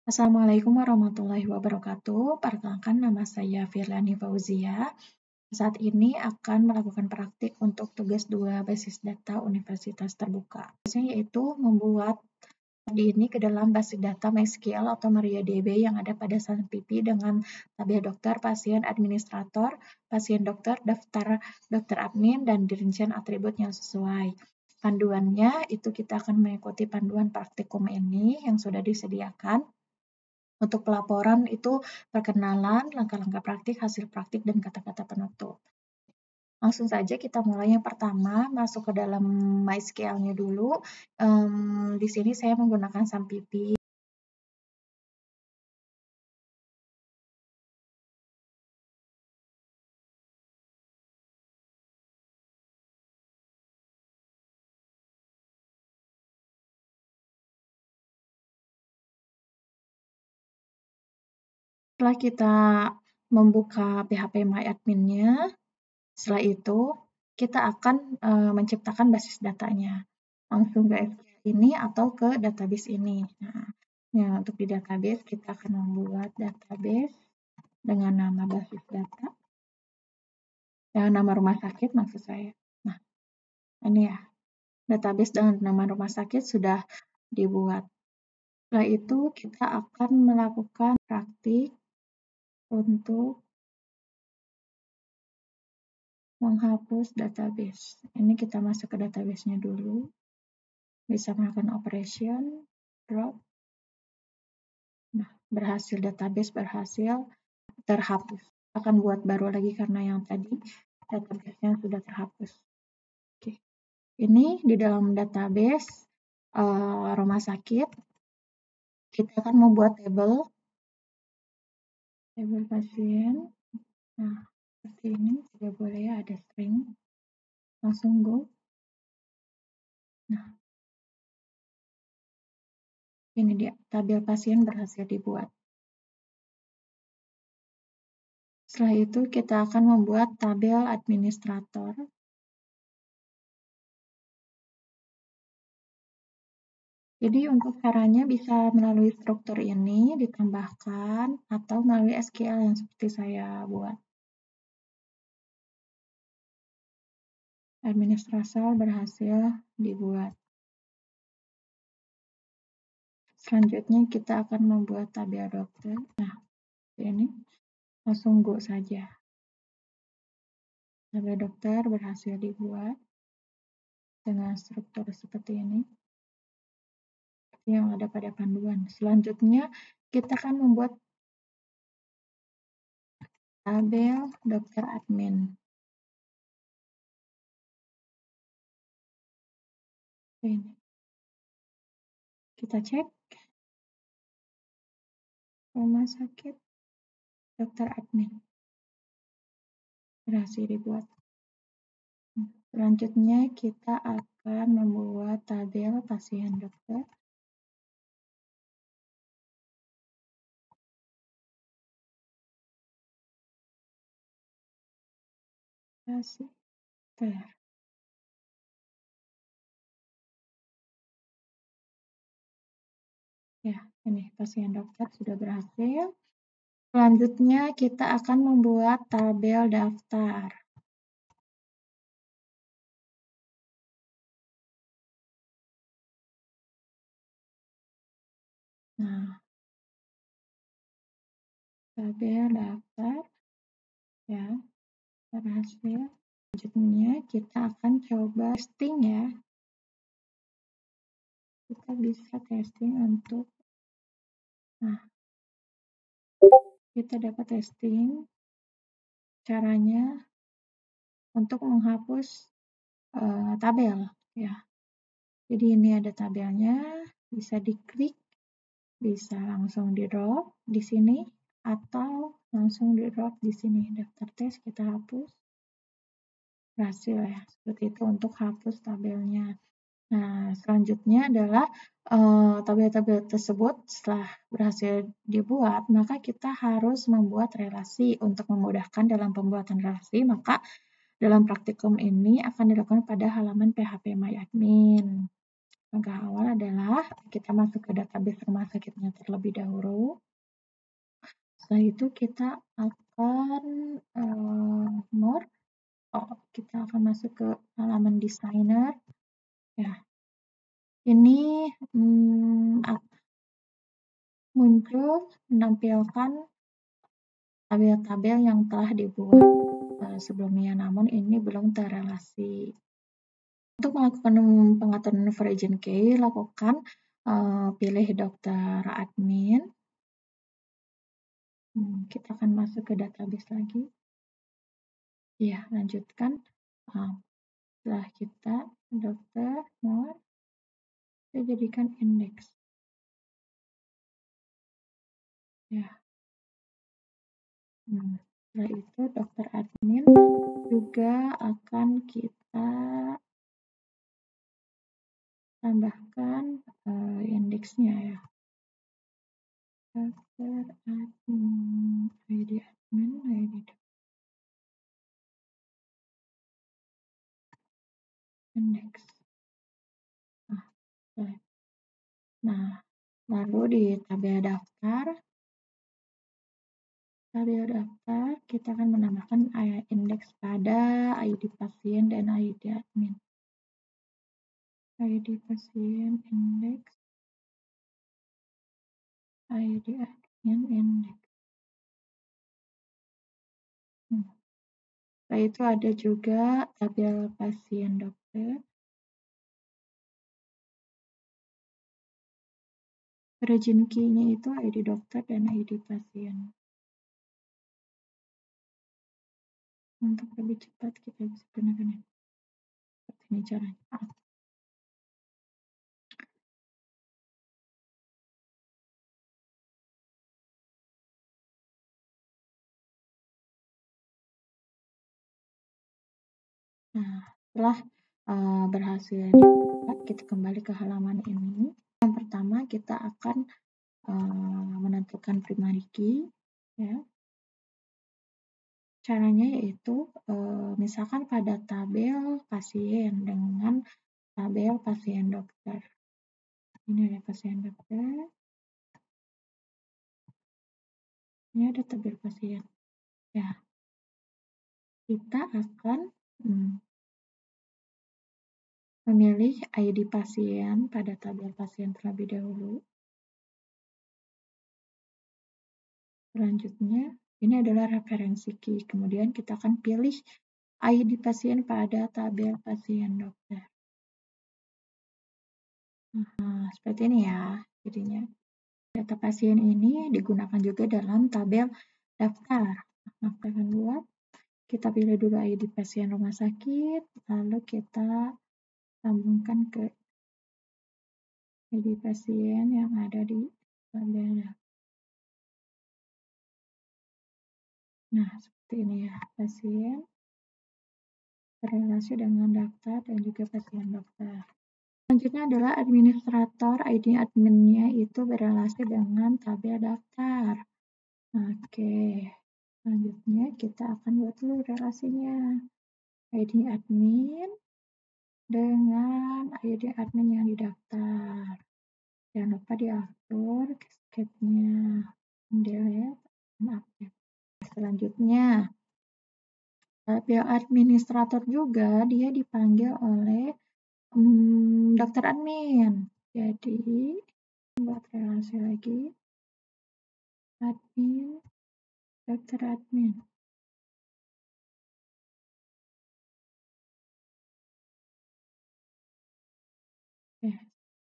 Assalamualaikum warahmatullahi wabarakatuh. Perkenalkan, nama saya Firlani Fauzia. Saat ini akan melakukan praktik untuk tugas 2 basis data Universitas Terbuka. Tugasnya yaitu membuat ini ke dalam basis data MySQL atau MariaDB yang ada pada Sanpipi dengan tabel dokter, pasien, administrator, pasien dokter, daftar dokter admin, dan dirincian atribut yang sesuai. Panduannya itu kita akan mengikuti panduan praktikum ini yang sudah disediakan. Untuk pelaporan itu perkenalan, langkah-langkah praktik, hasil praktik, dan kata-kata penutup. Langsung saja kita mulai. Yang pertama, masuk ke dalam MySQL-nya dulu. Di sini saya menggunakan Sampipi. Setelah kita membuka PHP-MyAdmin-nya, setelah itu kita akan menciptakan basis datanya. Langsung ke SQL ini atau ke database ini. Nah, untuk di database kita akan membuat database dengan nama basis data. Dengan nama rumah sakit maksud saya. Nah, ini ya, database dengan nama rumah sakit sudah dibuat. Setelah itu kita akan melakukan praktik untuk menghapus database. Ini kita masuk ke database-nya dulu. Bisa melakukan operation, drop. Nah, berhasil, database berhasil terhapus. Akan buat baru lagi karena yang tadi database-nya sudah terhapus. Oke. Ini di dalam database rumah sakit, kita akan membuat tabel pasien. Nah, seperti ini, tidak boleh ada string. Langsung go. Nah, ini dia, tabel pasien berhasil dibuat. Setelah itu kita akan membuat tabel administrator. Jadi untuk caranya bisa melalui struktur ini ditambahkan atau melalui SQL yang seperti saya buat. Administrator berhasil dibuat. Selanjutnya kita akan membuat tabel dokter. Nah, ini langsung go saja. Tabel dokter berhasil dibuat dengan struktur seperti ini. Yang ada pada panduan. Selanjutnya kita akan membuat tabel dokter admin. Ini. Kita cek rumah sakit dokter admin. Berhasil dibuat. Selanjutnya kita akan membuat tabel pasien dokter. Pasien. Ya, ini pasien dokter sudah berhasil. Selanjutnya kita akan membuat tabel daftar. Nah, tabel daftar ya berhasil. Selanjutnya kita akan coba testing ya. Kita bisa testing untuk, nah, kita dapat testing caranya untuk menghapus tabel ya. Jadi ini ada tabelnya, bisa diklik, bisa langsung di drop di sini atau langsung di drop di sini. Daftar tes kita hapus. Berhasil ya, seperti itu untuk hapus tabelnya. Nah, selanjutnya adalah tabel-tabel tersebut setelah berhasil dibuat, maka kita harus membuat relasi. Untuk memudahkan dalam pembuatan relasi, maka dalam praktikum ini akan dilakukan pada halaman PHP MyAdmin. Langkah awal adalah kita masuk ke database rumah sakitnya terlebih dahulu. Setelah itu kita akan kita akan masuk ke halaman designer. Ya, ini muncul menampilkan tabel-tabel yang telah dibuat sebelumnya, namun ini belum terrelasi. Untuk melakukan pengaturan version key, lakukan pilih dokter admin. Kita akan masuk ke database lagi. Ya, lanjutkan. Setelah kita dokter nomor, kita jadikan indeks. Ya. Setelah itu dokter admin juga akan kita tambahkan indeksnya ya. Dokter admin, ID admin, ID indeks. Nah, lalu di tabel daftar kita akan menambahkan indeks pada ID pasien dan ID admin. ID pasien indeks, ID admin indeks. Setelah itu ada juga tabel pasien dokter. Origin key-nya itu ID dokter dan ID pasien. Untuk lebih cepat kita bisa gunakan ini. Seperti ini caranya. Nah, setelah berhasil dibuat, kita kembali ke halaman ini. Yang pertama kita akan menentukan primary key, ya. Caranya yaitu misalkan pada tabel pasien dengan tabel pasien dokter. Ini ada pasien dokter. Ini ada tabel pasien. Ya, kita akan memilih ID pasien pada tabel pasien terlebih dahulu. Selanjutnya, ini adalah referensi key. Kemudian kita akan pilih ID pasien pada tabel pasien dokter. Nah, seperti ini ya jadinya. Data pasien ini digunakan juga dalam tabel daftar. Nah, kita akan buat, kita pilih dulu ID pasien rumah sakit, lalu kita sambungkan ke ID pasien yang ada di tabel daftar. Nah, seperti ini ya, pasien berrelasi dengan daftar dan juga pasien dokter. Selanjutnya adalah administrator, ID adminnya itu berrelasi dengan tabel daftar. Oke, selanjutnya kita akan buat dulu relasinya. ID admin dengan ID admin yang didaftar. Jangan lupa diatur cascade-nya. Delete dan update. Selanjutnya, administrator juga dia dipanggil oleh dokter admin. Jadi, buat relasi lagi. Admin, dokter admin.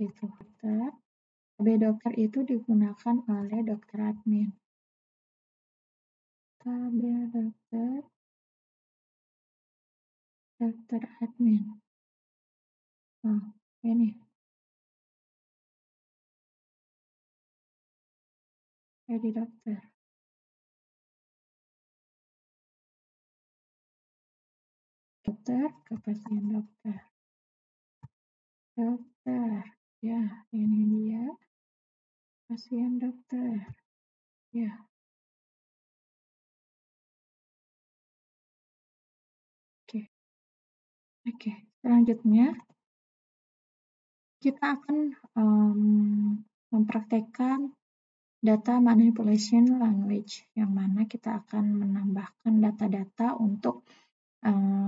Itu dokter. Tabel dokter itu digunakan oleh dokter admin. Tabel dokter, dokter admin. Oh, ini. Jadi dokter. Dokter ke pasien dokter. Dokter. Ya, ini dia. Pasien dokter. Ya. Oke. Selanjutnya kita akan mempraktekkan data manipulation language, yang mana kita akan menambahkan data-data untuk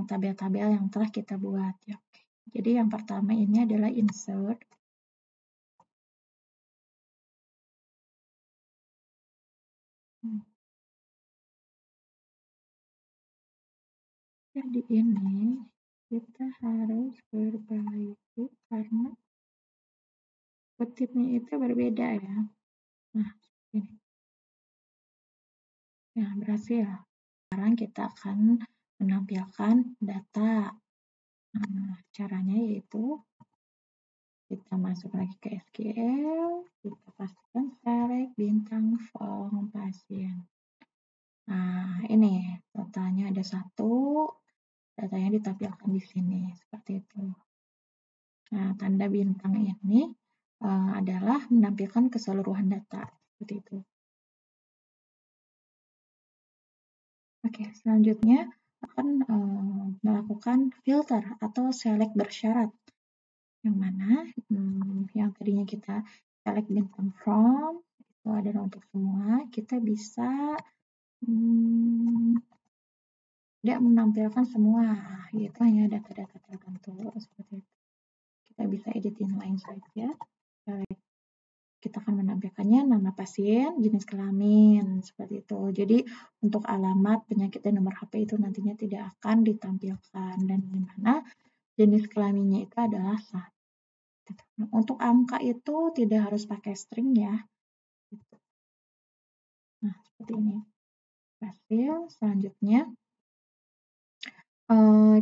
tabel-tabel yang telah kita buat ya. Oke. Jadi yang pertama ini adalah insert. Jadi ini kita harus perbaiki karena kutipnya itu berbeda ya. Nah, ini. Ya, berhasil. Sekarang kita akan menampilkan data. Nah, caranya yaitu kita masuk lagi ke SQL, kita pastikan select bintang form pasien. Nah, ini datanya ada 1, datanya ditampilkan di sini, seperti itu. Nah, tanda bintang ini adalah menampilkan keseluruhan data, seperti itu. Oke, selanjutnya akan melakukan filter atau select bersyarat. Yang mana yang tadinya kita select bintang from, itu adalah untuk semua, kita bisa tidak menampilkan semua, yaitu hanya data-data tertentu, seperti itu. Kita bisa edit inline saja. Kita akan menampilkannya nama pasien, jenis kelamin, seperti itu. Jadi untuk alamat, penyakit, dan nomor HP itu nantinya tidak akan ditampilkan, dan di mana jenis kelaminnya itu adalah satu. Untuk angka itu tidak harus pakai string ya. Nah, seperti ini. Hasil selanjutnya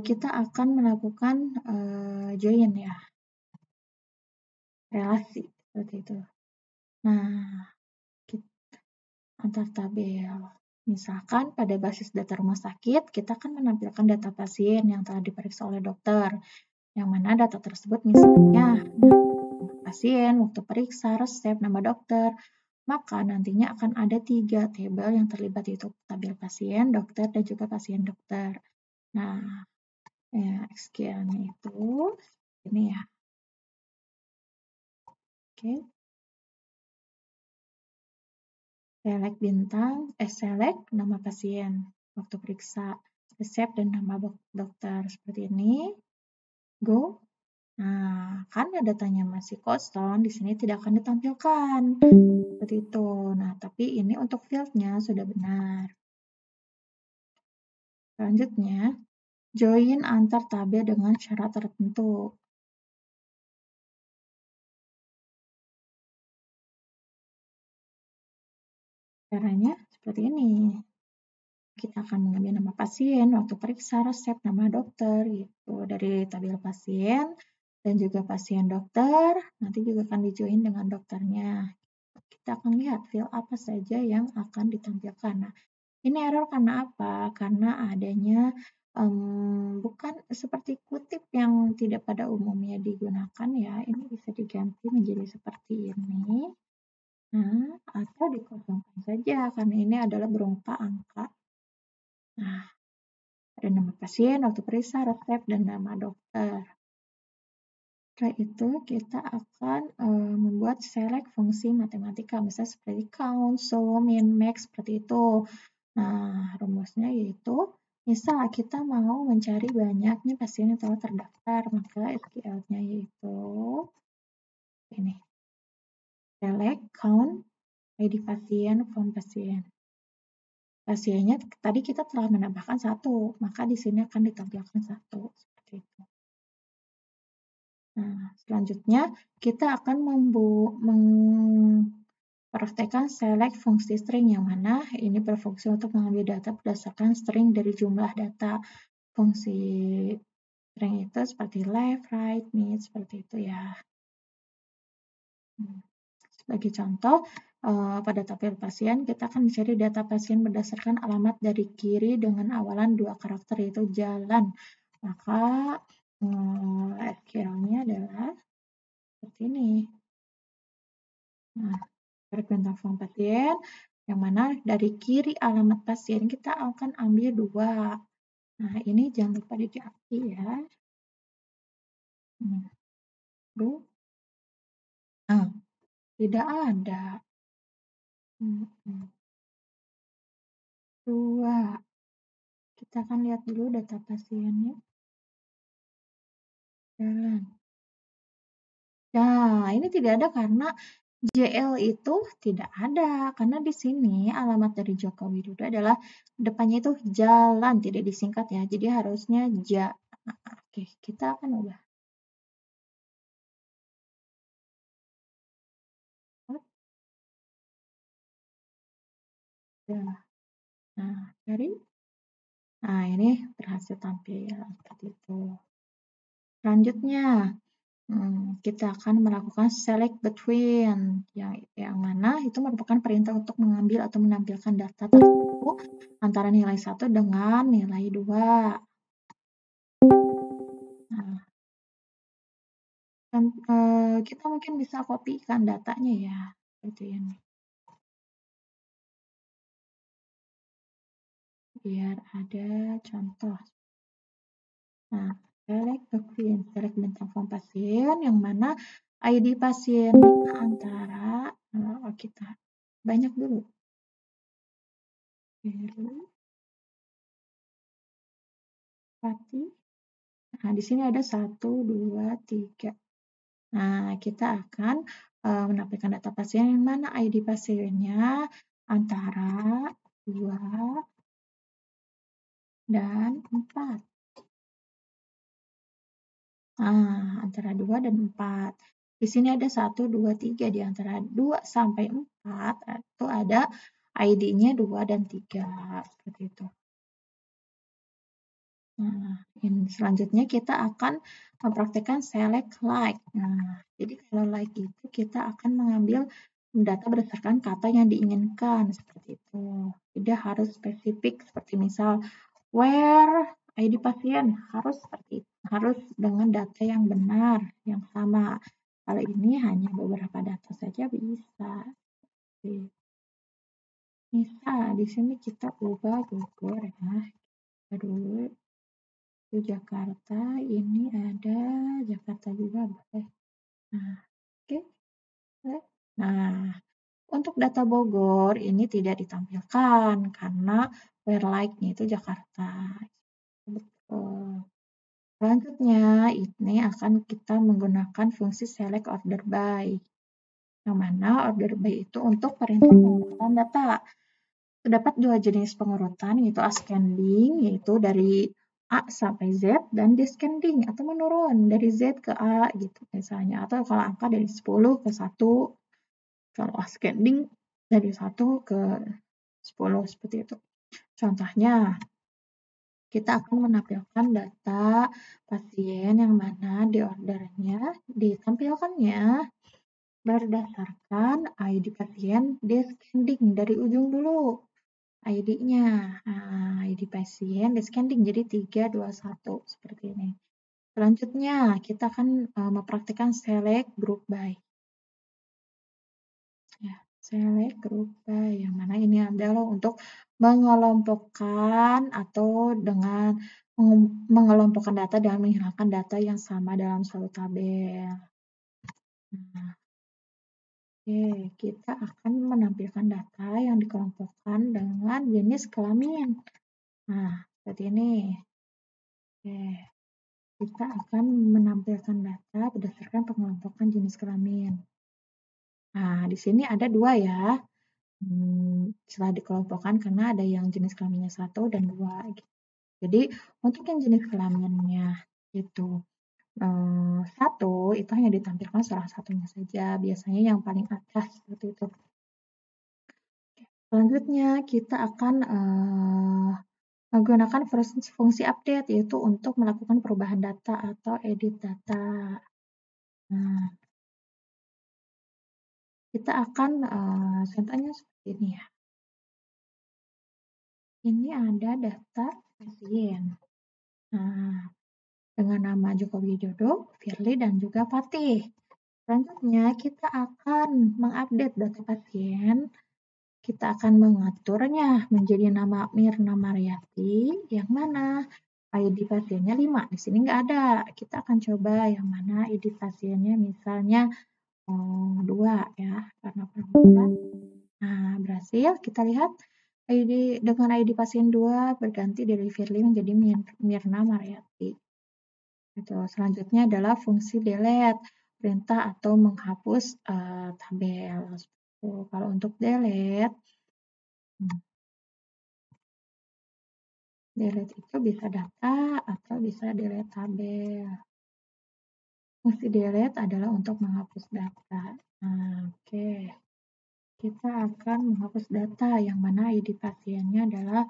kita akan melakukan join ya, relasi seperti itu. Nah, antar tabel. Misalkan pada basis data rumah sakit, kita akan menampilkan data pasien yang telah diperiksa oleh dokter, yang mana data tersebut misalnya pasien, waktu periksa, resep, nama dokter, maka nantinya akan ada 3 tabel yang terlibat, yaitu tabel pasien, dokter, dan juga pasien dokter. Nah, SQL-nya itu ini ya. Oke. Select bintang, select nama pasien, waktu periksa, resep, dan nama dokter. Seperti ini. Go. Nah, karena datanya masih kosong, di sini tidak akan ditampilkan. Seperti itu. Nah, tapi ini untuk field-nya sudah benar. Selanjutnya, join antar tabel dengan syarat tertentu. Caranya seperti ini. Kita akan mengambil nama pasien, waktu periksa, resep, nama dokter, gitu. Dari tabel pasien, dan juga pasien dokter, nanti juga akan dijoin dengan dokternya. Kita akan lihat field apa saja yang akan ditampilkan. Nah, ini error karena apa? Karena adanya bukan seperti kutip yang tidak pada umumnya digunakan ya. Ini bisa diganti menjadi seperti ini. Nah, atau dikosongkan saja karena ini adalah berupa angka. Nah, ada nama pasien, waktu periksa, resep, dan nama dokter. Setelah itu kita akan membuat select fungsi matematika, misalnya seperti count, sum, min, max, seperti itu. Nah, rumusnya yaitu, misal kita mau mencari banyaknya pasien yang telah terdaftar, maka SQL-nya yaitu ini. Select, count, ID pasien, form pasien. Pasiennya tadi kita telah menambahkan 1, maka di sini akan ditampilkan 1, seperti itu. Nah, selanjutnya kita akan mempraktekkan select fungsi string, yang mana ini berfungsi untuk mengambil data berdasarkan string dari jumlah data. Fungsi string itu seperti left, right, mid, seperti itu ya. Sebagai contoh, pada tabel pasien, kita akan mencari data pasien berdasarkan alamat dari kiri dengan awalan 2 karakter, yaitu jalan. Maka SQL-nya adalah seperti ini. Nah, bintang form pasien, yang mana dari kiri alamat pasien kita akan ambil 2. Nah, ini jangan lupa diganti ya. Nah, tidak ada. 2. Kita akan lihat dulu data pasiennya. Jalan. Nah, ini tidak ada karena JL itu tidak ada. Karena di sini alamat dari Joko Widodo adalah depannya itu jalan, tidak disingkat ya. Jadi harusnya ja. Oke, kita akan udah. Nah, nah ini berhasil tampil seperti itu. Selanjutnya, kita akan melakukan select between, yang mana itu merupakan perintah untuk mengambil atau menampilkan data tertentu antara nilai 1 dengan nilai 2. Nah, dan kita mungkin bisa kopikan datanya ya, seperti ini. Biar ada contoh. Nah, select bentang form pasien yang mana ID pasiennya antara kita banyak dulu. Pati. Nah, di sini ada 1, 2, 3. Nah, kita akan menampilkan data pasien yang mana ID pasiennya antara 2 dan 4. Nah, antara 2 dan 4. Di sini ada 1, 2, 3. Di antara 2 sampai 4 itu ada ID-nya 2 dan 3. Seperti itu. Nah, selanjutnya kita akan mempraktikkan select like. Nah, jadi kalau like itu kita akan mengambil data berdasarkan kata yang diinginkan, seperti itu. Jadi harus spesifik, seperti misal where ID pasien harus seperti itu. Harus dengan data yang benar, yang sama. Kalau ini hanya beberapa data saja bisa. Bisa, di sini kita ubah Bogor ya. Kita dulu itu Jakarta, ini ada Jakarta juga boleh. Nah, oke. Nah, untuk data Bogor ini tidak ditampilkan karena where like-nya itu Jakarta. Betul. Selanjutnya, ini akan kita menggunakan fungsi select order by. Yang mana order by itu untuk perintah pengurutan data. Terdapat 2 jenis pengurutan, yaitu ascending, yaitu dari A sampai Z, dan descending, atau menurun dari Z ke A, gitu misalnya. Atau kalau angka dari 10 ke 1, kalau ascending dari 1 ke 10, seperti itu. Contohnya, kita akan menampilkan data pasien yang mana di ordernya ditampilkannya berdasarkan ID pasien descending dari ujung dulu. ID-nya, ID pasien descending jadi 3, 2, 1 seperti ini. Selanjutnya kita akan mempraktikkan select group by. Ya, select group by yang mana ini adalah untuk mengelompokkan atau dengan mengelompokkan data dan menghilangkan data yang sama dalam suatu tabel. Nah, oke, kita akan menampilkan data yang dikelompokkan dengan jenis kelamin. Nah, seperti ini. Oke, kita akan menampilkan data berdasarkan pengelompokan jenis kelamin. Nah, di sini ada 2 ya. Setelah dikelompokkan karena ada yang jenis kelaminnya 1 dan 2. Gitu. Jadi, untuk yang jenis kelaminnya itu 1, itu hanya ditampilkan salah satunya saja. Biasanya yang paling atas, seperti itu. Selanjutnya, kita akan menggunakan fungsi update, yaitu untuk melakukan perubahan data atau edit data. Nah, kita akan contohnya seperti ini ya. Ini ada data pasien. Nah, dengan nama Joko Widodo, Firly, dan juga Fatih. Selanjutnya, kita akan mengupdate data pasien. Kita akan mengaturnya menjadi nama Mirna Mariati, yang mana ID pasiennya 5. Di sini nggak ada. Kita akan coba yang mana ID pasiennya misalnya 2 ya, karena perempuan. Nah, berhasil. Kita lihat dengan ID pasien 2 berganti dari Firly menjadi Mirna Mariati. Gitu. Selanjutnya adalah fungsi delete, perintah atau menghapus tabel. Kalau untuk delete itu bisa data atau bisa delete tabel. Fungsi delete adalah untuk menghapus data. Nah, oke. Kita akan menghapus data yang mana ID pasiennya adalah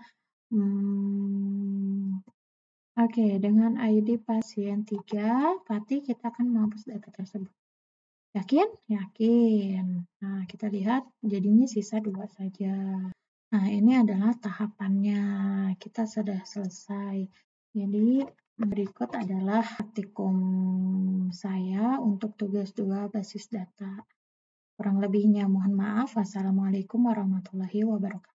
Oke, dengan ID pasien 3, berarti kita akan menghapus data tersebut. Yakin? Yakin. Nah, kita lihat jadinya sisa 2 saja. Nah, ini adalah tahapannya. Kita sudah selesai. Jadi, berikut adalah praktikum saya untuk tugas 2 basis data. Kurang lebihnya mohon maaf. Wassalamualaikum warahmatullahi wabarakatuh.